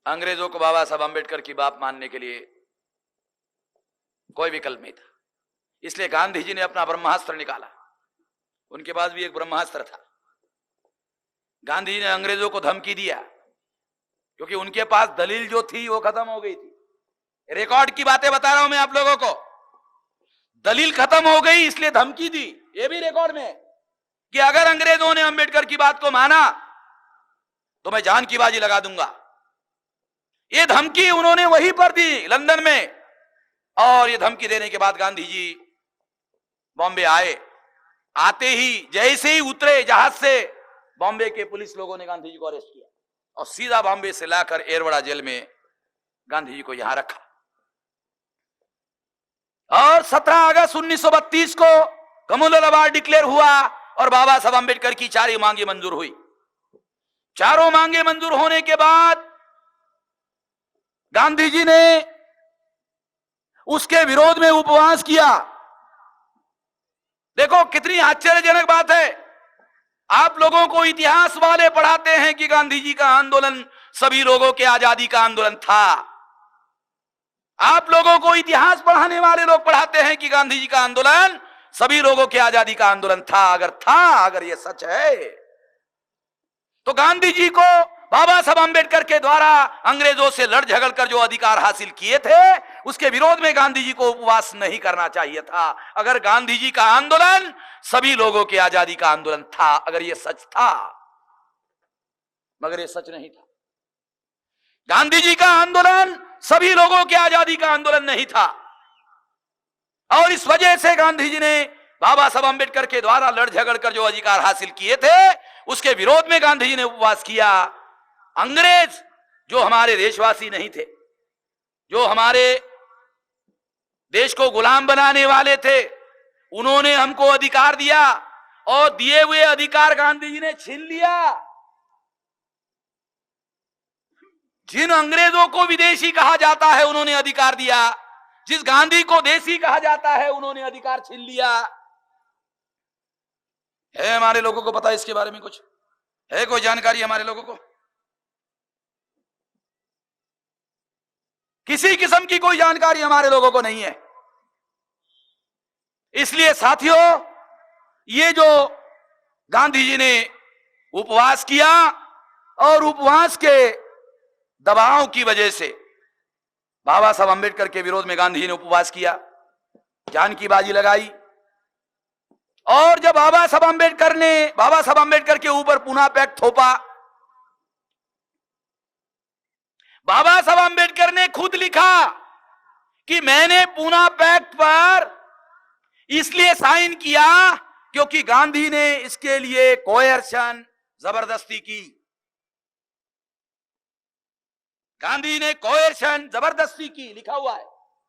अंग्रेजों को बाबा साहब अंबेडकर की बात मानने के लिए कोई विकल्प नहीं था। इसलिए गांधी जी ने अपना ब्रह्मास्त्र निकाला। उनके पास भी एक ब्रह्मास्त्र था। गांधी जी ने अंग्रेजों को धमकी दिया, क्योंकि उनके पास दलील जो थी वो खत्म हो गई थी। रिकॉर्ड की बातें बता रहा हूं मैं आप लोगों को। दलील खत्म हो गई, इसलिए धमकी दी। ये भी रिकॉर्ड में कि अगर अंग्रेजों ने अंबेडकर की बात को माना तो मैं जान की बाजी लगा दूंगा। ये धमकी उन्होंने वहीं पर दी, लंदन में। और ये धमकी देने के बाद गांधी जी बॉम्बे आए। आते ही जैसे ही उतरे जहाज से, बॉम्बे के पुलिस लोगों ने गांधी जी को अरेस्ट किया और सीधा बॉम्बे से लाकर एरवड़ा जेल में गांधी जी को यहां रखा। और 17 अगस्त 1932 को कम्युनल अवार्ड डिक्लेयर हुआ और बाबा साहब अंबेडकर की चारों मांगे मंजूर हुई। चारों मांगे मंजूर होने के बाद गांधी जी ने उसके विरोध में उपवास किया। देखो कितनी आश्चर्यजनक बात है। आप लोगों को इतिहास वाले पढ़ाते हैं कि गांधी जी का आंदोलन सभी लोगों के आजादी का आंदोलन था। आप लोगों को इतिहास पढ़ाने वाले लोग पढ़ाते हैं कि गांधी जी का आंदोलन सभी लोगों के आजादी का आंदोलन था। अगर यह सच है तो गांधी जी को बाबा साहब अंबेडकर के द्वारा अंग्रेजों से लड़ झगड़ कर जो अधिकार हासिल किए थे, उसके विरोध में गांधी जी को उपवास नहीं करना चाहिए था। अगर गांधी जी का आंदोलन सभी लोगों के आजादी का आंदोलन था, अगर यह सच था, मगर यह सच नहीं था। गांधी जी का आंदोलन सभी लोगों के आजादी का आंदोलन नहीं था। और इस वजह से गांधी जी ने बाबा साहब अंबेडकर के द्वारा लड़ झगड़ कर जो अधिकार हासिल किए थे, उसके विरोध में गांधी जी ने उपवास किया। अंग्रेज जो हमारे देशवासी नहीं थे, जो हमारे देश को गुलाम बनाने वाले थे, उन्होंने हमको अधिकार दिया और दिए हुए अधिकार गांधी जी ने छीन लिया। जिन अंग्रेजों को विदेशी कहा जाता है उन्होंने अधिकार दिया, जिस गांधी को देशी कहा जाता है उन्होंने अधिकार छीन लिया। है हमारे लोगों को पता इसके बारे में? कुछ है कोई जानकारी हमारे लोगों को? किसी किस्म की कोई जानकारी हमारे लोगों को नहीं है। इसलिए साथियों, ये जो गांधी जी ने उपवास किया और उपवास के दबाव की वजह से बाबा साहब अंबेडकर के विरोध में गांधी जी ने उपवास किया, जान की बाजी लगाई। और जब बाबा साहब अंबेडकर के ऊपर पूना पैक्ट थोपा, बाबा साहब अंबेडकर ने खुद लिखा कि मैंने पूना पैक्ट पर इसलिए साइन किया क्योंकि गांधी ने इसके लिए कोयर्शन, जबरदस्ती की। गांधी ने कोयर्शन, जबरदस्ती की, लिखा हुआ है।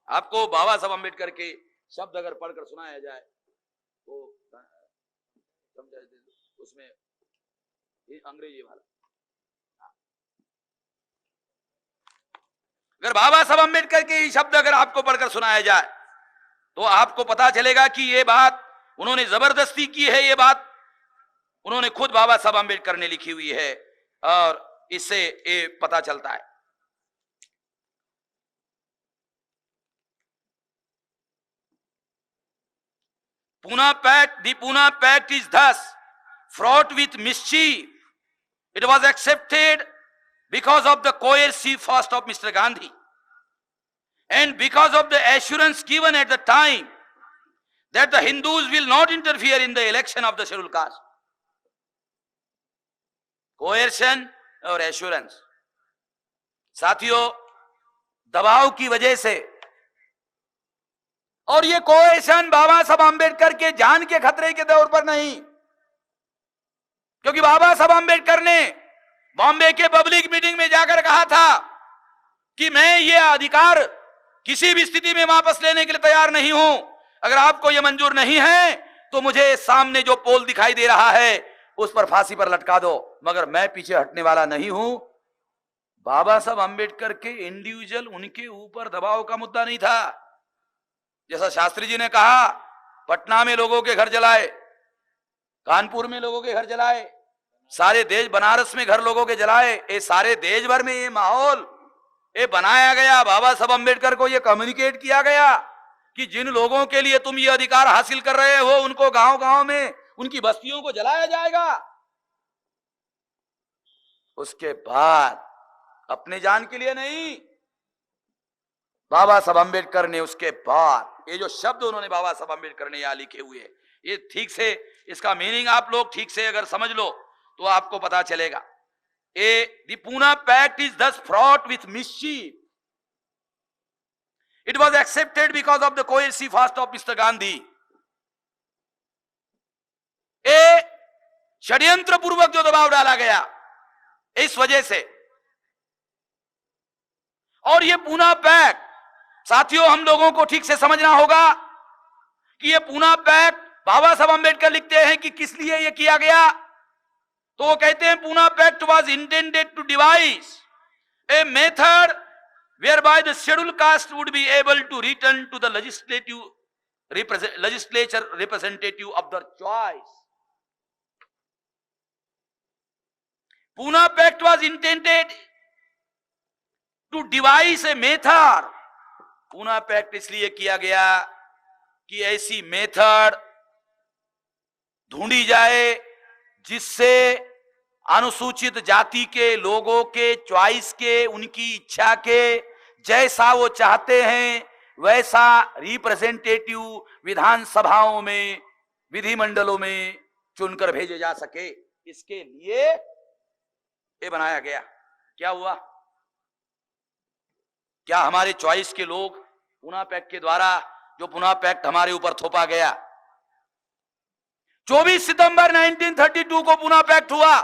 आपको बाबा साहब अंबेडकर के शब्द अगर पढ़कर सुनाया जाए तो समझा, उसमें अंग्रेजी वाला, अगर बाबा साहब अंबेडकर के शब्द अगर आपको पढ़कर सुनाया जाए तो आपको पता चलेगा कि ये बात उन्होंने जबरदस्ती की है। ये बात उन्होंने खुद बाबा साहब अंबेडकर ने लिखी हुई है और इससे ये पता चलता है। The Pune Pact is thus fraught with mischief. It was accepted because of the coercive force of Mr. Gandhi and because of the assurance given at the time that the Hindus will not interfere in the election of the scheduled caste. Coercion और assurance, साथियों, दबाव की वजह से, और ये कोएशन बाबा साहब अंबेडकर के जान के खतरे के तौर पर नहीं, क्योंकि बाबा साहब अंबेडकर ने बॉम्बे के पब्लिक मीटिंग में जाकर कहा था कि मैं ये अधिकार किसी भी स्थिति में वापस लेने के लिए तैयार नहीं हूं। अगर आपको ये मंजूर नहीं है तो मुझे सामने जो पोल दिखाई दे रहा है उस पर फांसी पर लटका दो, मगर मैं पीछे हटने वाला नहीं हूं। बाबा साहब अंबेडकर के इंडिविजुअल, उनके ऊपर दबाव का मुद्दा नहीं था। जैसा शास्त्री जी ने कहा, पटना में लोगों के घर जलाए, कानपुर में लोगों के घर जलाए, सारे देश, बनारस में घर लोगों के जलाए, ये सारे देश भर में ये माहौल ये बनाया गया, बाबा साहब अम्बेडकर को ये कम्युनिकेट किया गया कि जिन लोगों के लिए तुम ये अधिकार हासिल कर रहे हो उनको गांव गांव में उनकी बस्तियों को जलाया जाएगा। उसके बाद अपने जान के लिए नहीं, बाबा साहब अम्बेडकर ने उसके बाद ये जो शब्द उन्होंने बाबा साहब अम्बेडकर ने यहां लिखे हुए, ये ठीक से इसका मीनिंग आप लोग ठीक से अगर समझ लो तो आपको पता चलेगा। The Pune Pact is thus fraught with mischief. It was accepted because of the coercive fast of Mr. Gandhi. ये षड्यंत्र पूर्वक जो दबाव डाला गया इस वजह से, और ये पूना पैक्ट साथियों हम लोगों को ठीक से समझना होगा कि ये पूना पैक्ट बाबा साहब अम्बेडकर लिखते हैं कि किस लिए ये किया गया। तो वो कहते हैं Poona pact was intended to devise a method whereby the scheduled caste would be able to return to the legislature representative of their choice. Pune Pact was intended to devise a method. Pune Pact इसलिए किया गया कि ऐसी method ढूंढी जाए जिससे अनुसूचित जाति के लोगों के चॉइस के, उनकी इच्छा के, जैसा वो चाहते हैं वैसा रिप्रेजेंटेटिव विधानसभाओं में, विधिमंडलों में चुनकर भेजे जा सके। इसके लिए ये बनाया गया। क्या हुआ? क्या हमारे चॉइस के लोग पूना पैक्ट के द्वारा, जो पूना पैक्ट हमारे ऊपर थोपा गया, 24 सितंबर 1932 को पूना पैक्ट हुआ।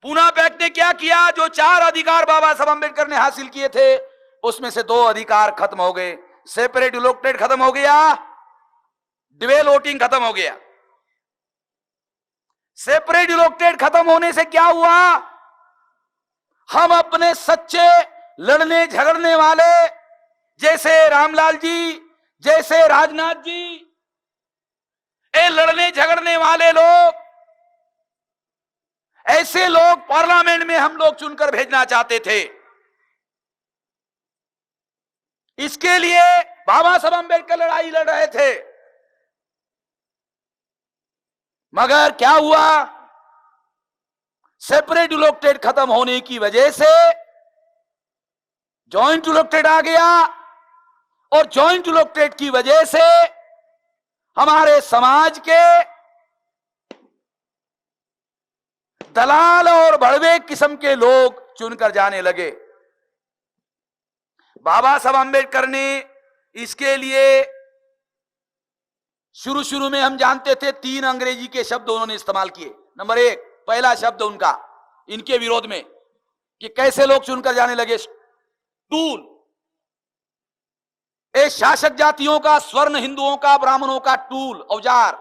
पूना पैक्ट ने क्या किया? जो 4 अधिकार बाबा साहब अम्बेडकर ने हासिल किए थे उसमें से 2 अधिकार खत्म हो गए। सेपरेट इलेक्टेड खत्म हो गया, डिवेल वोटिंग खत्म हो गया। सेपरेट इलेक्टेड खत्म होने से क्या हुआ? हम अपने सच्चे लड़ने झगड़ने वाले जैसे रामलाल जी, जैसे राजनाथ जी, ये लड़ने झगड़ने वाले लोग, ऐसे लोग पार्लियामेंट में हम लोग चुनकर भेजना चाहते थे। इसके लिए बाबा साहब अम्बेडकर लड़ाई लड़ रहे थे। मगर क्या हुआ? सेपरेट इलेक्टेड खत्म होने की वजह से जॉइंट इलेक्टेड आ गया, और जॉइंट इलेक्टेड की वजह से हमारे समाज के दलाल और बड़वे किस्म के लोग चुनकर जाने लगे। बाबा साहब अम्बेडकर ने इसके लिए शुरू में हम जानते थे 3 अंग्रेजी के शब्द उन्होंने इस्तेमाल किए। नंबर 1, पहला शब्द उनका इनके विरोध में कि कैसे लोग चुनकर जाने लगे, टूल। ये शासक जातियों का, स्वर्ण हिंदुओं का, ब्राह्मणों का टूल, औजार,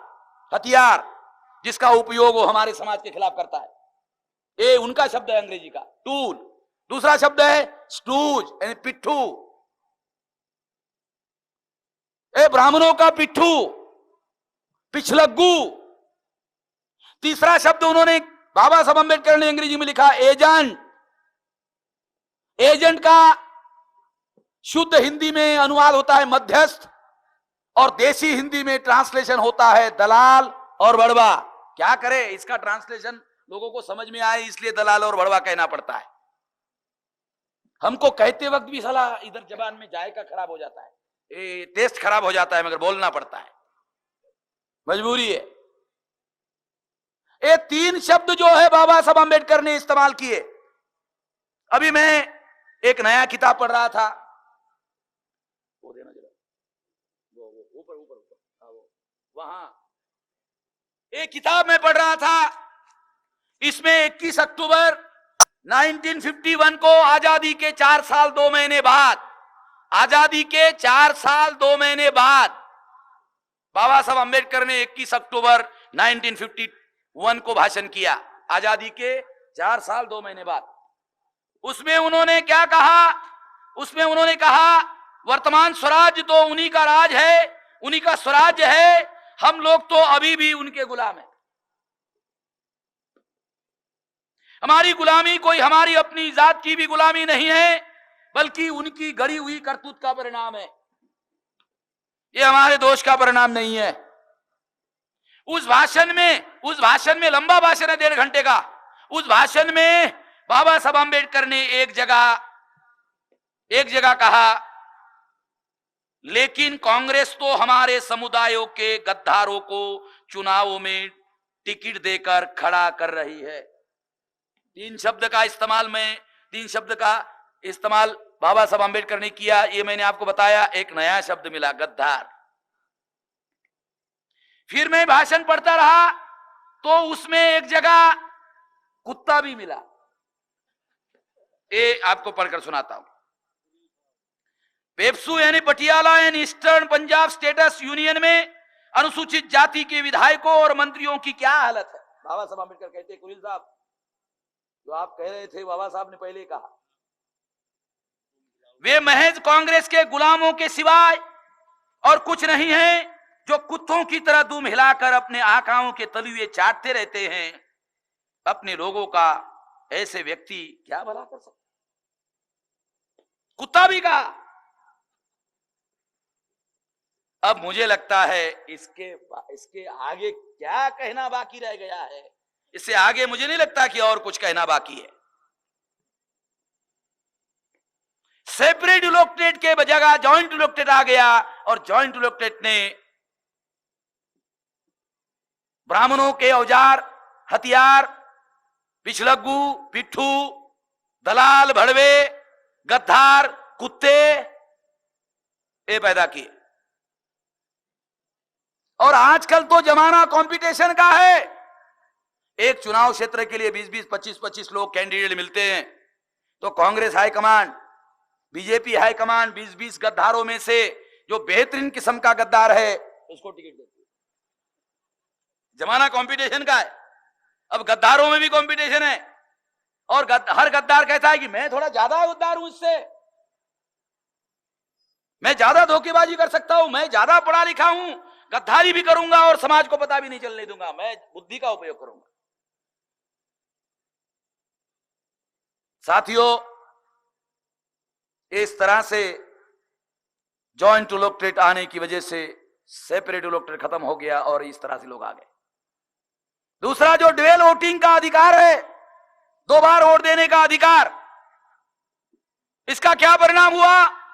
हथियार, जिसका उपयोग वो हमारे समाज के खिलाफ करता है। ये उनका शब्द है अंग्रेजी का, टूल। दूसरा शब्द है स्टूज, यानी पिट्ठू। ये ब्राह्मणों का पिट्ठू, पिछलग्गू। तीसरा शब्द उन्होंने, बाबा साहब अम्बेडकर ने अंग्रेजी में लिखा एजेंट। एजेंट का शुद्ध हिंदी में अनुवाद होता है मध्यस्थ, और देसी हिंदी में ट्रांसलेशन होता है दलाल और बड़वा। क्या करे, इसका ट्रांसलेशन लोगों को समझ में आए इसलिए दलाल और बड़वा कहना पड़ता है। हमको कहते वक्त भी साला इधर जबान में जायका खराब हो जाता है, टेस्ट खराब हो जाता है, मगर बोलना पड़ता है, मजबूरी है। ये 3 शब्द जो है बाबा साहब अम्बेडकर ने इस्तेमाल किए। अभी मैं एक नया किताब पढ़ रहा था, वो देना जरा, वो ऊपर वहां एक किताब में पढ़ रहा था। इसमें 21 अक्टूबर 1951 को आजादी के 4 साल 2 महीने बाद, आजादी के 4 साल 2 महीने बाद बाबा साहब अम्बेडकर ने 21 अक्टूबर 1951 को भाषण किया, आजादी के 4 साल 2 महीने बाद। उसमें उन्होंने क्या कहा? उसमें उन्होंने कहा वर्तमान स्वराज तो उन्हीं का राज है, उन्हीं का स्वराज्य है, हम लोग तो अभी भी उनके गुलाम हैं। हमारी गुलामी कोई हमारी अपनी जात की भी गुलामी नहीं है, बल्कि उनकी गढ़ी हुई करतूत का परिणाम है। ये हमारे दोष का परिणाम नहीं है। उस भाषण में लंबा भाषण है 1.5 घंटे का। उस भाषण में बाबा साहब आंबेडकर ने एक जगह कहा, लेकिन कांग्रेस तो हमारे समुदायों के गद्दारों को चुनावों में टिकट देकर खड़ा कर रही है। 3 शब्द का इस्तेमाल बाबा साहब आंबेडकर ने किया। ये मैंने आपको बताया। एक नया शब्द मिला, गद्दार। फिर मैं भाषण पढ़ता रहा तो उसमें एक जगह कुत्ता भी मिला। ये आपको पढ़कर सुनाता हूं। पेप्सू यानी Patiala and eastern Punjab status union में अनुसूचित जाति के विधायकों और मंत्रियों की क्या हालत है। बाबा साहब आंबेडकर कहते हैं, कुलीन साहब, जो आप कह रहे थे बाबा साहब ने पहले कहा, वे महज कांग्रेस के गुलामों के सिवाय और कुछ नहीं है, जो कुत्तों की तरह दुम हिलाकर अपने आकाओं के तलुए चाटते रहते हैं। अपने लोगों का ऐसे व्यक्ति क्या भला कर सकते। कुत्ता भी कहा। अब मुझे लगता है इसके आगे क्या कहना बाकी रह गया है। इससे आगे मुझे नहीं लगता कि और कुछ कहना बाकी है। सेपरेट इलेक्टोरेट के बजाय जॉइंट इलेक्टोरेट आ गया और जॉइंट इलेक्टोरेट ने ब्राह्मणों के औजार, हथियार, पिछलग्गू, पिट्ठू, दलाल, भड़वे, गद्दार, कुत्ते ये पैदा किए। और आजकल तो जमाना कंपटीशन का है। एक चुनाव क्षेत्र के लिए 20-20, 25-25 लोग कैंडिडेट मिलते हैं, तो कांग्रेस हाईकमांड, बीजेपी हाईकमांड 20-20 गद्दारों में से जो बेहतरीन किस्म का गद्दार है उसको टिकट देती है। जमाना कंपटीशन का है। अब गद्दारों में भी कंपटीशन है और हर गद्दार कहता है कि मैं थोड़ा ज्यादा गद्दार हूं, इससे मैं ज्यादा धोखेबाजी कर सकता हूं, मैं ज्यादा पढ़ा लिखा हूं, गद्दारी भी करूंगा और समाज को पता भी नहीं चलने दूंगा, मैं बुद्धि का उपयोग करूंगा। साथियों, इस तरह से जॉइंट इलेक्टोरेट आने की वजह से सेपरेट इलेक्टोरेट खत्म हो गया और इस तरह से लोग आ गए। दूसरा जो ड्यूअल वोटिंग का अधिकार है, 2 बार वोट देने का अधिकार, इसका क्या परिणाम हुआ।